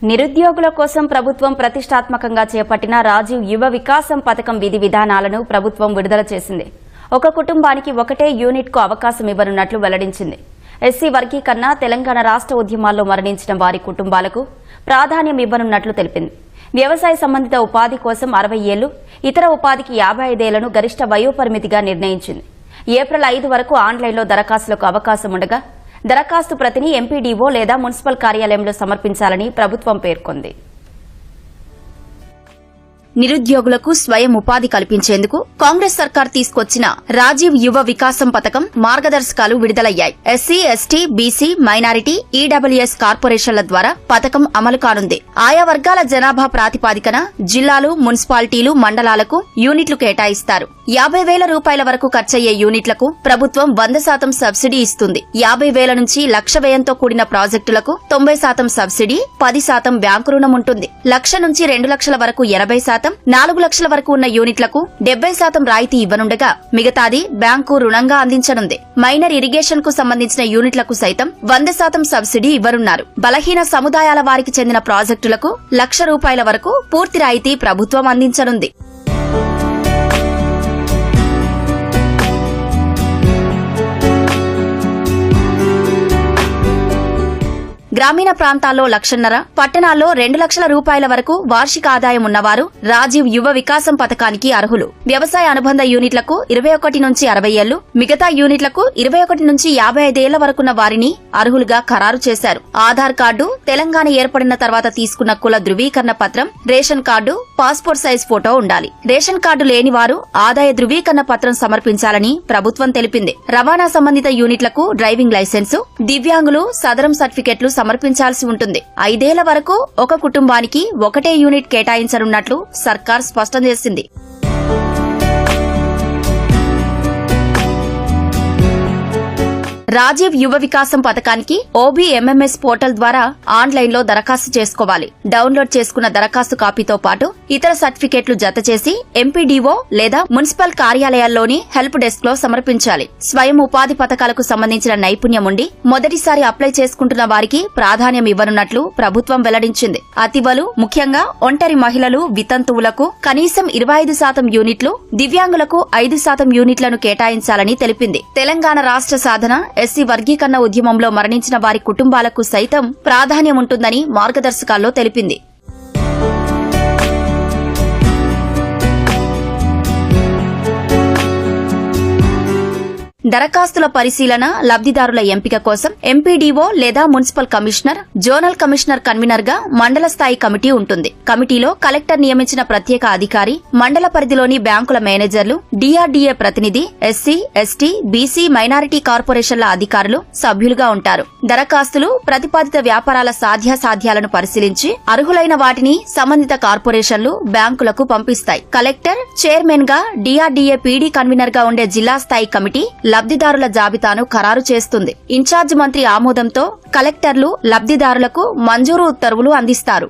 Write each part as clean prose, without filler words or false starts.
నిరుద్యోగుల కోసం ప్రభుత్వం ప్రతిష్టాత్మకంగా చేపట్టిన రాజీవ్ యువ వికాసం పథకం విధి విధానాలను ప్రభుత్వం విడుదల చేసింది. ఒక కుటుంబానికి ఒకటే యూనిట్కు అవకాశం ఇవ్వనున్నట్లు వెల్లడించింది. ఎస్సీ వర్గీకరణ, తెలంగాణ రాష్ట్ర ఉద్యమాల్లో మరణించిన వారి కుటుంబాలకు ప్రాధాన్యం ఇవ్వనున్నట్లు తెలిపింది. వ్యవసాయ సంబంధిత ఉపాధి కోసం 60 ఏళ్లు, ఇతర ఉపాధికి 55 ఏళ్లను గరిష్ట వయోపరిమితిగా నిర్ణయించింది. ఏప్రిల్ 5 వరకు ఆన్లైన్లో దరఖాస్తులకు అవకాశం ఉండగా దరఖాస్తు ప్రతిని ఎంపీడీఓ లేదా మున్సిపల్ కార్యాలయంలో సమర్పించాలని ప్రభుత్వం పేర్కొంది. నిరుద్యోగులకు స్వయం ఉపాధి కల్పించేందుకు కాంగ్రెస్ సర్కార్ తీసుకొచ్చిన రాజీవ్ యువ వికాసం పథకం మార్గదర్శకాలు విడుదలయ్యాయి. SC, ST, BC, minority, EWS కార్పొరేషన్ల ద్వారా పథకం అమలు కానుంది. ఆయా వర్గాల జనాభా ప్రాతిపాదికన జిల్లాలు, మున్సిపాలిటీలు, మండలాలకు యూనిట్లు కేటాయిస్తారు. 50,000 రూపాయల వరకు ఖర్చయ్యే యూనిట్లకు ప్రభుత్వం 100% సబ్సిడీ ఇస్తుంది. 50,000 నుంచి 1,00,000 వ్యయంతో కూడిన ప్రాజెక్టులకు 90% సబ్సిడీ, 10% బ్యాంకు రుణం ఉంటుంది. 1,00,000 నుంచి 2 లక్షల వరకు 80%, 4 లక్షల వరకు ఉన్న యూనిట్లకు 70% రాయితీ ఇవ్వనుండగా మిగతాది బ్యాంకు రుణంగా అందించనుంది. మైనర్ ఇరిగేషన్ కు సంబంధించిన యూనిట్లకు సైతం 100% సబ్సిడీ ఇవ్వనున్నారు. బలహీన సముదాయాల వారికి చెందిన ప్రాజెక్టులకు 1,00,000 రూపాయల వరకు పూర్తి రాయితీ ప్రభుత్వం అందించనుంది. గ్రామీణ ప్రాంతాల్లో 1,00,000, పట్టణాల్లో 2 లక్షల రూపాయల వరకు వార్షిక ఆదాయం ఉన్నవారు రాజీవ్ యువ వికాసం పథకానికి అర్హులు. వ్యవసాయ అనుబంధ యూనిట్లకు 21 నుంచి 60 ఏళ్లు, మిగతా యూనిట్లకు 21 నుంచి 55 ఏళ్ల వరకున్న వారిని అర్హులుగా ఖరారు చేశారు. ఆధార్ కార్డు, తెలంగాణ ఏర్పడిన తర్వాత తీసుకున్న కుల ధృవీకరణ పత్రం, ration card, passport size photo ఉండాలి. రేషన్ కార్డు లేని వారు ఆదాయ ధృవీకరణ పత్రం సమర్పించాలని ప్రభుత్వం తెలిపింది. రవాణా సంబంధిత యూనిట్లకు డ్రైవింగ్ లైసెన్సు, దివ్యాంగులు సదరం సర్టిఫికెట్లు సమర్పించాల్సి ఉంటుంది. 5 ఏళ్ల వరకు ఒక కుటుంబానికి ఒకటే యూనిట్ కేటాయించనున్నట్లు సర్కార్ స్పష్టం చేసింది. రాజీవ్ యువ వికాసం పథకానికి OBMMS పోర్టల్ ద్వారా ఆన్లైన్లో దరఖాస్తు చేసుకోవాలి. డౌన్లోడ్ చేసుకున్న దరఖాస్తు కాపీతో పాటు ఇతర సర్టిఫికెట్లు జతచేసి ఎంపీడీఓ లేదా మున్సిపల్ కార్యాలయాల్లోని హెల్ప్ డెస్క్ లో సమర్పించాలి. స్వయం ఉపాధి పథకాలకు సంబంధించిన నైపుణ్యం ఉండి మొదటిసారి అప్లై చేసుకుంటున్న వారికి ప్రాధాన్యం ఇవ్వనున్నట్లు ప్రభుత్వం వెల్లడించింది. అతివలు, ముఖ్యంగా ఒంటరి మహిళలు, వితంతువులకు కనీసం 25% యూనిట్లు, దివ్యాంగులకు 5% యూనిట్లను కేటాయించాలని తెలిపింది. తెలంగాణ రాష్ట్ర సాధన, ఎస్సీ వర్గీకరణ ఉద్యమంలో మరణించిన వారి కుటుంబాలకు సైతం ప్రాధాన్యం ఉంటుందని మార్గదర్శకాల్లో తెలిపింది. దరఖాస్తుల పరిశీలన, లబ్దిదారుల ఎంపిక కోసం ఎంపీడీఓ లేదా municipal commissioner, zonal commissioner convener గా మండల స్థాయి కమిటీ ఉంటుంది. కమిటీలో కలెక్టర్ నియమించిన ప్రత్యేక అధికారి, మండల పరిధిలోని బ్యాంకుల మేనేజర్లు, DRDA ప్రతినిధి, ఎస్సీ, ఎస్టీ, బీసీ, మైనారిటీ కార్పొరేషన్ల అధికారులు సభ్యులుగా ఉంటారు. దరఖాస్తులు, ప్రతిపాదిత వ్యాపారాల సాధ్యాసాధ్యాలను పరిశీలించి అర్హులైన వాటిని సంబంధిత కార్పొరేషన్లు బ్యాంకులకు పంపిస్తాయి. కలెక్టర్ చైర్మన్ గా, DRDA PD కన్వీనర్ గా ఉండే జిల్లా స్థాయి కమిటీ లబ్దిదారుల జాబితాను ఖరారు చేస్తుంది. ఇన్ఛార్జ్ మంత్రి ఆమోదంతో కలెక్టర్లు లబ్దిదారులకు మంజూరు ఉత్తర్వులు అందిస్తారు.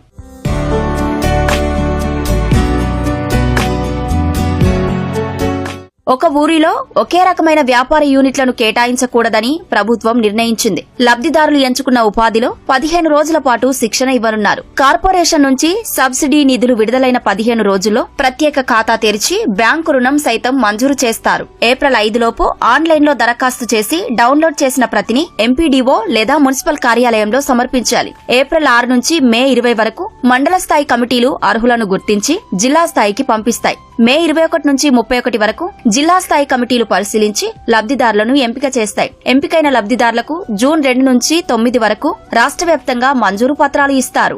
ఒక ఊరిలో ఒకే రకమైన వ్యాపార యూనిట్లను కేటాయించకూడదని ప్రభుత్వం నిర్ణయించింది. లబ్దిదారులు ఎంచుకున్న ఉపాధిలో 15 రోజుల పాటు శిక్షణ ఇవ్వనున్నారు. కార్పొరేషన్ నుంచి సబ్సిడీ నిధులు విడుదలైన 15 రోజుల్లో ప్రత్యేక ఖాతా తెరిచి బ్యాంకు రుణం సైతం మంజూరు చేస్తారు. ఏప్రిల్ 5 లోపు ఆన్లైన్లో దరఖాస్తు చేసి డౌన్లోడ్ చేసిన ప్రతిని ఎంపీడీఓ లేదా మున్సిపల్ కార్యాలయంలో సమర్పించాలి. ఏప్రిల్ 6 నుంచి మే 20 వరకు మండల స్థాయి కమిటీలు అర్హులను గుర్తించి జిల్లా స్థాయికి పంపిస్తాయి. మే 21 నుంచి 31 వరకు జిల్లా స్థాయి కమిటీలు పరిశీలించి లబ్దిదారులను ఎంపిక చేస్తాయి. ఎంపికైన లబ్దిదారులకు జూన్ 2 నుంచి 9 వరకు రాష్ట్ర వ్యాప్తంగా మంజూరు పత్రాలు ఇస్తారు.